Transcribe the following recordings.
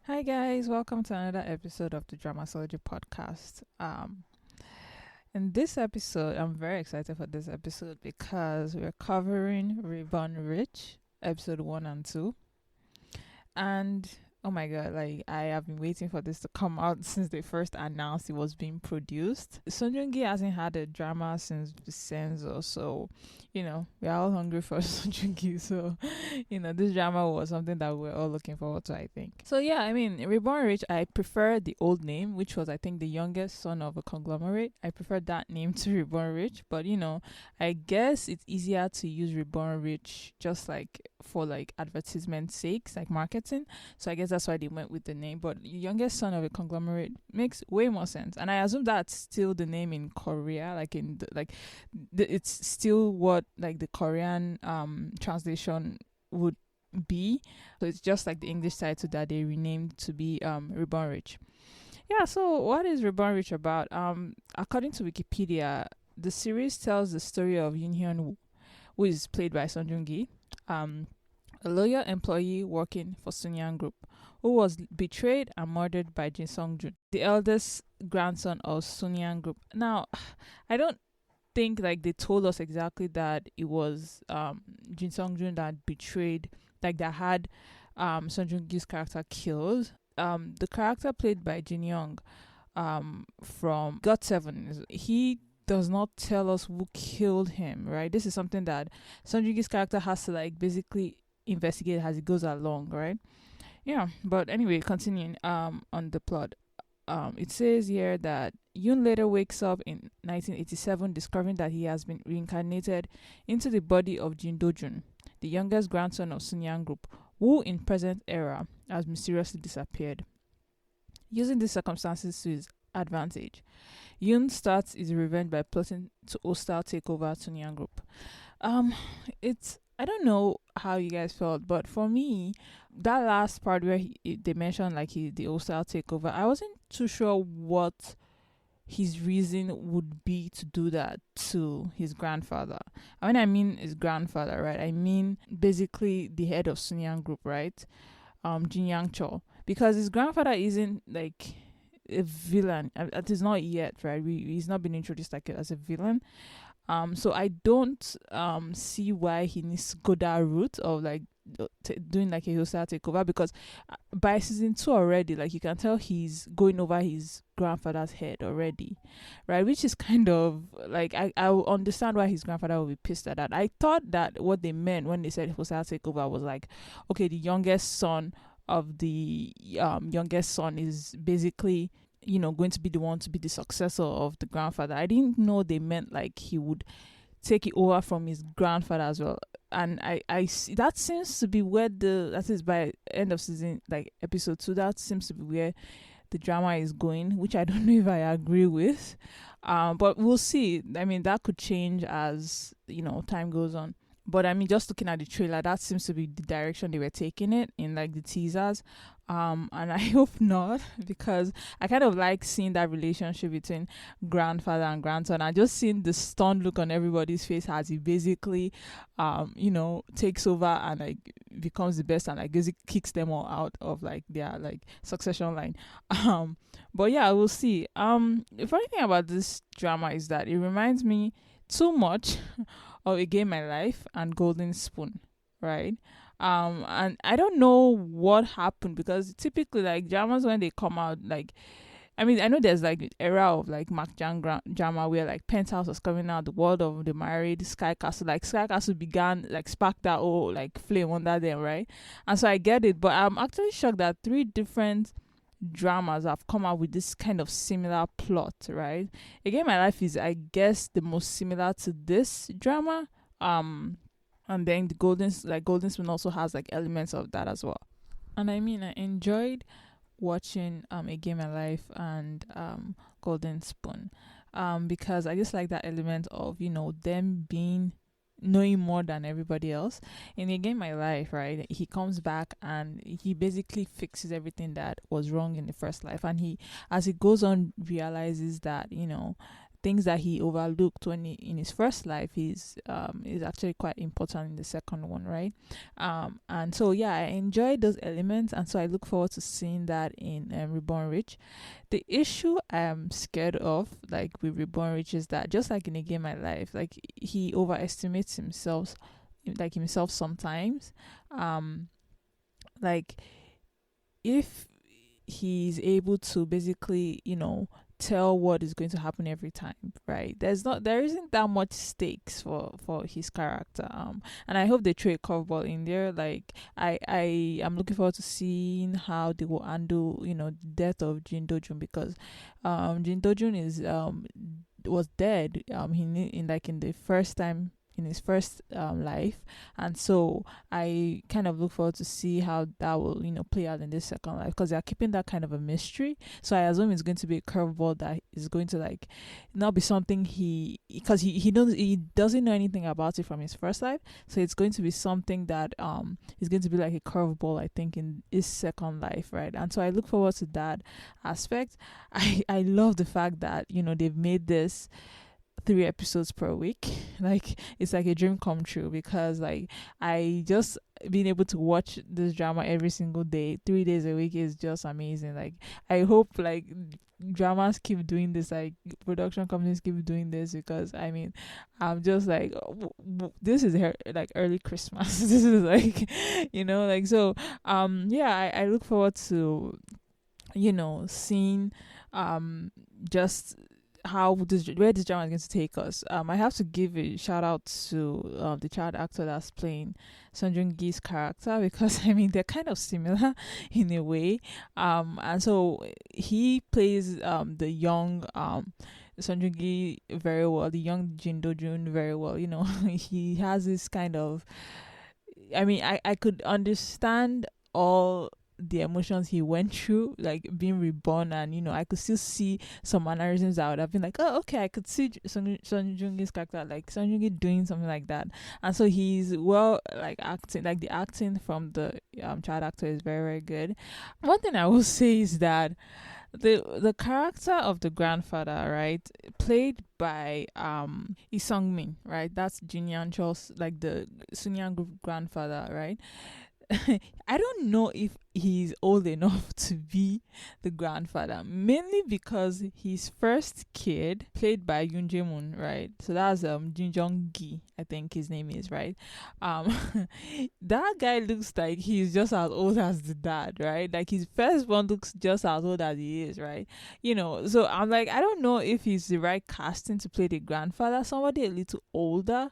Hi guys, welcome to another episode of the Dramasology podcast. In this episode, I'm very excited for this episode because we're covering Reborn Rich, episode 1 and 2. And oh my god, like I have been waiting for this to come out since they first announced it was being produced. Song Joong-ki hasn't had a drama since Vincenzo, so we're all hungry for Song Joong-ki. So this drama was something that we're all looking forward to, I think. So yeah, I mean, Reborn Rich, I prefer the old name, which was I think the youngest son of a conglomerate. I prefer that name to Reborn Rich, but I guess it's easier to use Reborn Rich just like for like advertisement sakes, like marketing. So I guess that's why they went with the name. But youngest son of a conglomerate makes way more sense, and I assume that's still the name in Korea, like it's still what like the Korean translation would be. So it's just like the English title that they renamed to be Reborn Rich. Yeah. So what is Reborn Rich about? According to Wikipedia, the series tells the story of Yoon Hyun, who is played by Song Joong-ki, a loyal employee working for Sunyang Group, who was betrayed and murdered by Jin Sung-jun, the eldest grandson of Sunyang Group. Now, I don't think like they told us exactly that it was Jin Sung-jun that betrayed, like that had Song Joong-ki's character killed. The character played by Jin Young from GOT7, he does not tell us who killed him, right? This is something that Song Joong-ki's character has to like basically investigate as it goes along, right? Yeah, but anyway, continuing on the plot. It says here that Yoon later wakes up in 1987 discovering that he has been reincarnated into the body of Jin Do-jun, the youngest grandson of Sunyang Group, who in present era has mysteriously disappeared. Using these circumstances to his advantage, Yoon starts his revenge by plotting to hostile take over Sunyang Group. It's I don't know how you guys felt, but for me, that last part where they mentioned like the hostile takeover, I wasn't too sure what his reason would be to do that to his grandfather. And when I mean his grandfather, right, I mean basically the head of Sunyang Group, right, Jin Yang Cho, because his grandfather isn't like a villain. It is not yet, right? He's not been introduced like as a villain. So I don't see why he needs to go that route of like doing like a hostile takeover, because by season 2 already, like you can tell he's going over his grandfather's head already, right? Which is kind of like I will understand why his grandfather will be pissed at that. I thought that what they meant when they said hostile takeover was like, okay, the youngest son of the youngest son is basically going to be the one to be the successor of the grandfather. I didn't know they meant like he would take it over from his grandfather as well. And I see that seems to be where that is by end of season, like episode 2, that seems to be where the drama is going, which I don't know if I agree with. But we'll see. I mean, that could change as time goes on. But I mean, just looking at the trailer, that seems to be the direction they were taking it in, like the teasers. And I hope not, because I kind of like seeing that relationship between grandfather and grandson. I just seen the stunned look on everybody's face as he basically, takes over and like becomes the best and like basically kicks them all out of like their like succession line. But yeah, we'll see. The funny thing about this drama is that it reminds me too much of A Game My Life and Golden Spoon, right? And I don't know what happened, because typically like dramas when they come out, like I mean I know there's like era of like Mark Jang drama where like Penthouse was coming out, The World of the Married, Sky Castle, like Sky Castle began like spark that whole like flame under them, right? And so I get it, but I'm actually shocked that 3 different dramas have come out with this kind of similar plot, right? Again, My Life is, I guess, the most similar to this drama. And then the Golden Spoon also has like elements of that as well. And I mean, I enjoyed watching Again My Life and Golden Spoon, because I just like that element of them being knowing more than everybody else. In Again My Life, right, he comes back and he basically fixes everything that was wrong in the first life, and he, as he goes on, realizes that things that he overlooked when in his first life is actually quite important in the second one, right? And so yeah, I enjoy those elements, and so I look forward to seeing that in Reborn Rich. The issue I'm scared of, like with Reborn Rich, is that just like in A Game My Life, like he overestimates himself sometimes. Like if he's able to basically, tell what is going to happen every time, right? There isn't that much stakes for his character. And I hope they throw a curveball in there. Like I am looking forward to seeing how they will handle, the death of Jin Do-jun, because Jin Do-jun was dead in the first time in his first life, and so I kind of look forward to see how that will play out in this second life, because they are keeping that kind of a mystery. So I assume it's going to be a curveball that is going to like not be something because he doesn't know anything about it from his first life, so it's going to be something that is going to be like a curveball, I think, in his second life, right? And so I look forward to that aspect. I love the fact that they've made this 3 episodes per week. Like it's like a dream come true, because like I just being able to watch this drama every single day 3 days a week is just amazing. Like I hope like dramas keep doing this, like production companies keep doing this, because I mean I'm just like this is like early Christmas. This is like like, so yeah, I look forward to seeing just where this drama is going to take us. I have to give a shout out to the child actor that's playing Song Joong-ki's character, because I mean they're kind of similar in a way. And so he plays the young Song Joong-ki very well, the young Jin Do-jun very well. He has this kind of, I mean, I could understand all the emotions he went through, like being reborn, and I could still see some mannerisms that would have been like, oh, okay, I could see Song Joong-ki's character, like Song Joong-ki doing something like that. And so he's like acting, like the acting from the child actor is very, very good. One thing I will say is that the character of the grandfather, right, played by Sung-min, right, that's Jin Yan-chol's, like the Sun-young grandfather, right. I don't know if he's old enough to be the grandfather, mainly because his first kid, played by Yoon Jae-moon, right? So that's Jin Jong-ki, I think his name is, right? That guy looks like he's just as old as the dad, right? Like his first one looks just as old as he is, right? So I'm like, I don't know if he's the right casting to play the grandfather. Somebody a little older,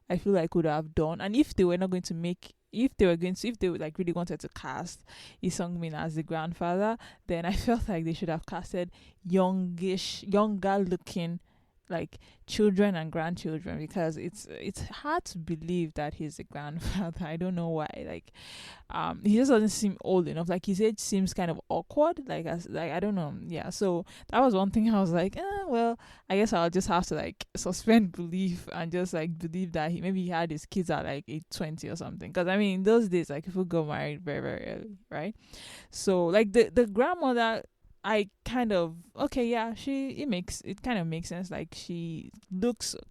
I feel like would have done. And if they were not going to if they like really wanted to cast Sung-min as the grandfather, then I felt like they should have casted younger looking, like children and grandchildren, because it's hard to believe that he's a grandfather. I don't know why. Like he just doesn't seem old enough. Like his age seems kind of awkward, like I don't know. Yeah, so that was one thing I was like, well, I guess I'll just have to like suspend belief and just like believe that he had his kids at like age 20 or something, because I mean in those days like people got married very, very early, right? So like the grandmother, I kind of, okay, yeah, it kind of makes sense. Like she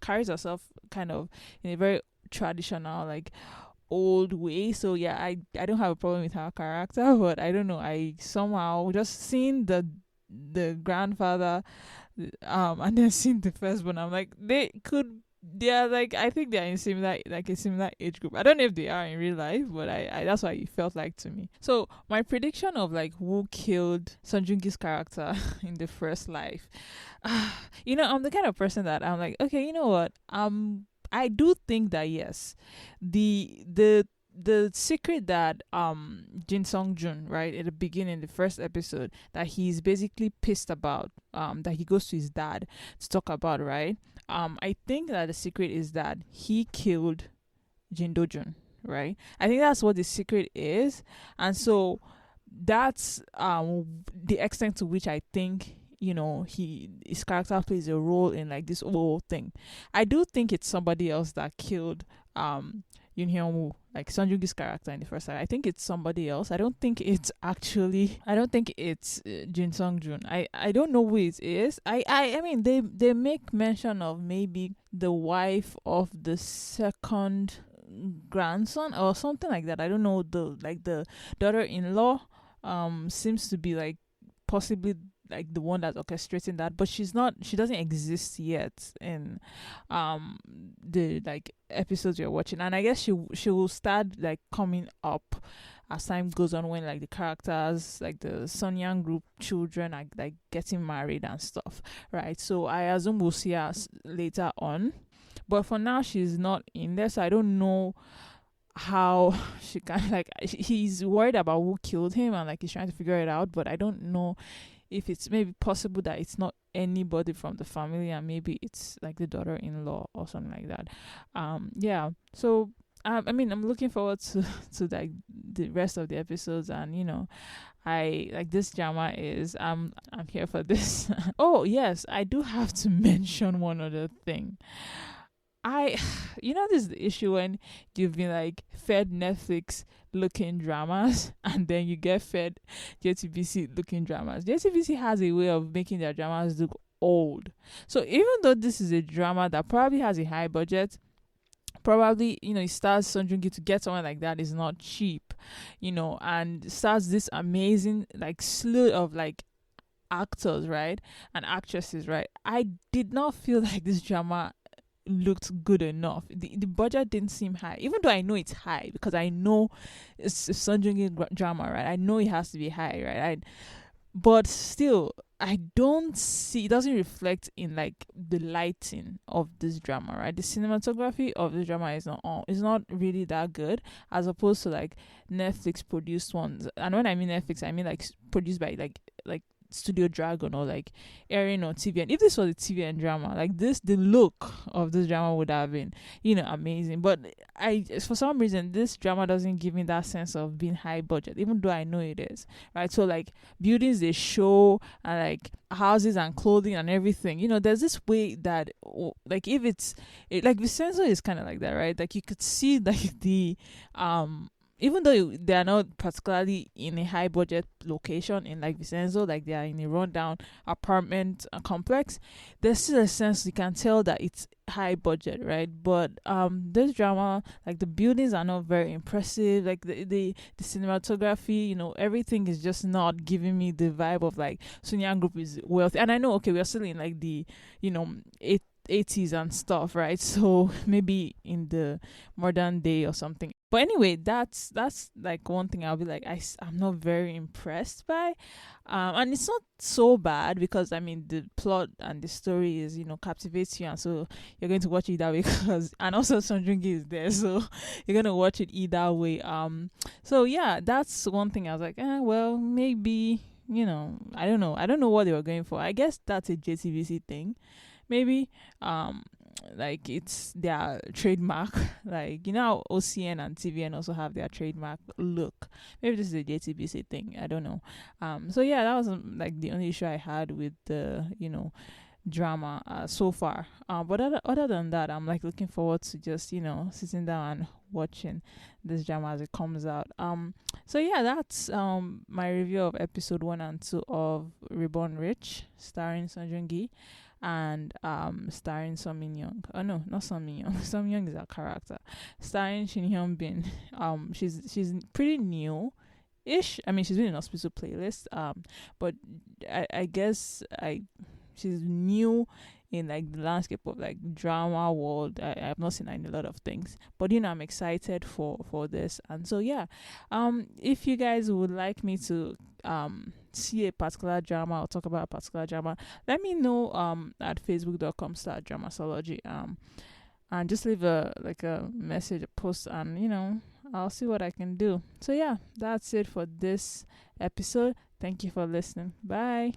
carries herself kind of in a very traditional, like old way. So yeah, I don't have a problem with her character, but I don't know, I somehow just seeing the grandfather and then seeing the first one, I'm like, they are like, I think they are in a similar age group. I don't know if they are in real life, but I that's what it felt like to me. So my prediction of like who killed Song Joong-ki's character in the first life, I'm the kind of person that I'm like, okay, you know what, I do think that yes, the secret that Jin Sung-jun, right, at the beginning, the first episode, that he's basically pissed about, that he goes to his dad to talk about, right? I think that the secret is that he killed Jin Do-jun, right? I think that's what the secret is. And so that's the extent to which I think his character plays a role in like this whole thing. I do think it's somebody else that killed Yoon Hyun-woo, like Song Joong-ki's character in the first time. I think it's somebody else. I don't think it's Jin Sung-jun. I don't know who it is. I mean, they make mention of maybe the wife of the second grandson or something like that. I don't know. The daughter-in-law seems to be like possibly like the one that's orchestrating that, but she doesn't exist yet in the like episodes you're watching. And I guess she will start like coming up as time goes on, when like the characters, like the Sun Yang group children, are like getting married and stuff, right? So I assume we'll see her later on, but for now she's not in there, so I don't know how she can like he's worried about who killed him, and like he's trying to figure it out, but I don't know if it's maybe possible that it's not anybody from the family, and maybe it's like the daughter-in-law or something like that. Yeah, so I mean, I'm looking forward to like the rest of the episodes, and I like this drama is I'm here for this. Oh yes, I do have to mention one other thing. This is the issue when you've been like fed Netflix looking dramas and then you get fed JTBC looking dramas. JTBC has a way of making their dramas look old. So even though this is a drama that probably has a high budget, probably it stars Song Joong-ki. To get someone like that is not cheap, and stars this amazing like slew of like actors, right, and actresses, right. I did not feel like this drama looked good enough. The budget didn't seem high, even though I know it's high because I know it's a Song Joong-ki drama, right. I know it has to be high, right. But still, I don't see, it doesn't reflect in like the lighting of this drama, right. The cinematography of this drama is not really that good, as opposed to like Netflix produced ones. And when I mean Netflix, I mean like produced by like Studio Dragon or like airing on TVN. If this was a TVN drama like this, the look of this drama would have been amazing. But for some reason this drama doesn't give me that sense of being high budget, even though I know it is, right. So like buildings they show, and like houses and clothing and everything, there's this way that like if like Vincenzo is kind of like that, right. Like you could see like the even though they are not particularly in a high budget location in like Vincenzo, like they are in a rundown apartment complex, there's still a sense you can tell that it's high budget, right. But this drama, like the buildings are not very impressive, like the cinematography, everything is just not giving me the vibe of like Sun Yang group is wealthy. And I know, okay, we're still in like the 80s and stuff, right. So maybe in the modern day or something. But anyway, that's like one thing I'll be like, I'm not very impressed by. And it's not so bad because I mean the plot and the story is captivates you, and so you're going to watch it that way and also Song Joong-ki is there, so you're gonna watch it either way. So yeah, that's one thing I was like, well, maybe I don't know what they were going for. I guess that's a JTBC thing, maybe. Like it's their trademark, like how OCN and TVN also have their trademark look. Maybe this is a JTBC thing, I don't know. So yeah, that was like the only issue I had with the drama so far. But other than that, I'm like looking forward to just sitting down and watching this drama as it comes out. So yeah, that's my review of episode 1 and 2 of Reborn Rich, starring Song Joong-ki and starring Sung-min Young. Oh no, not Sung-min Young. Sung-min Young is a character. Starring Shin Hyun-bin. She's pretty new ish. I mean, she's been in Hospital Playlist. But I guess she's new in like the landscape of like drama world. I have not seen her in a lot of things, but I'm excited for this. And so yeah, if you guys would like me to see a particular drama or talk about a particular drama, let me know at facebook.com/dramasology, and just leave a message, a post, and I'll see what I can do. So yeah, that's it for this episode. Thank you for listening. Bye.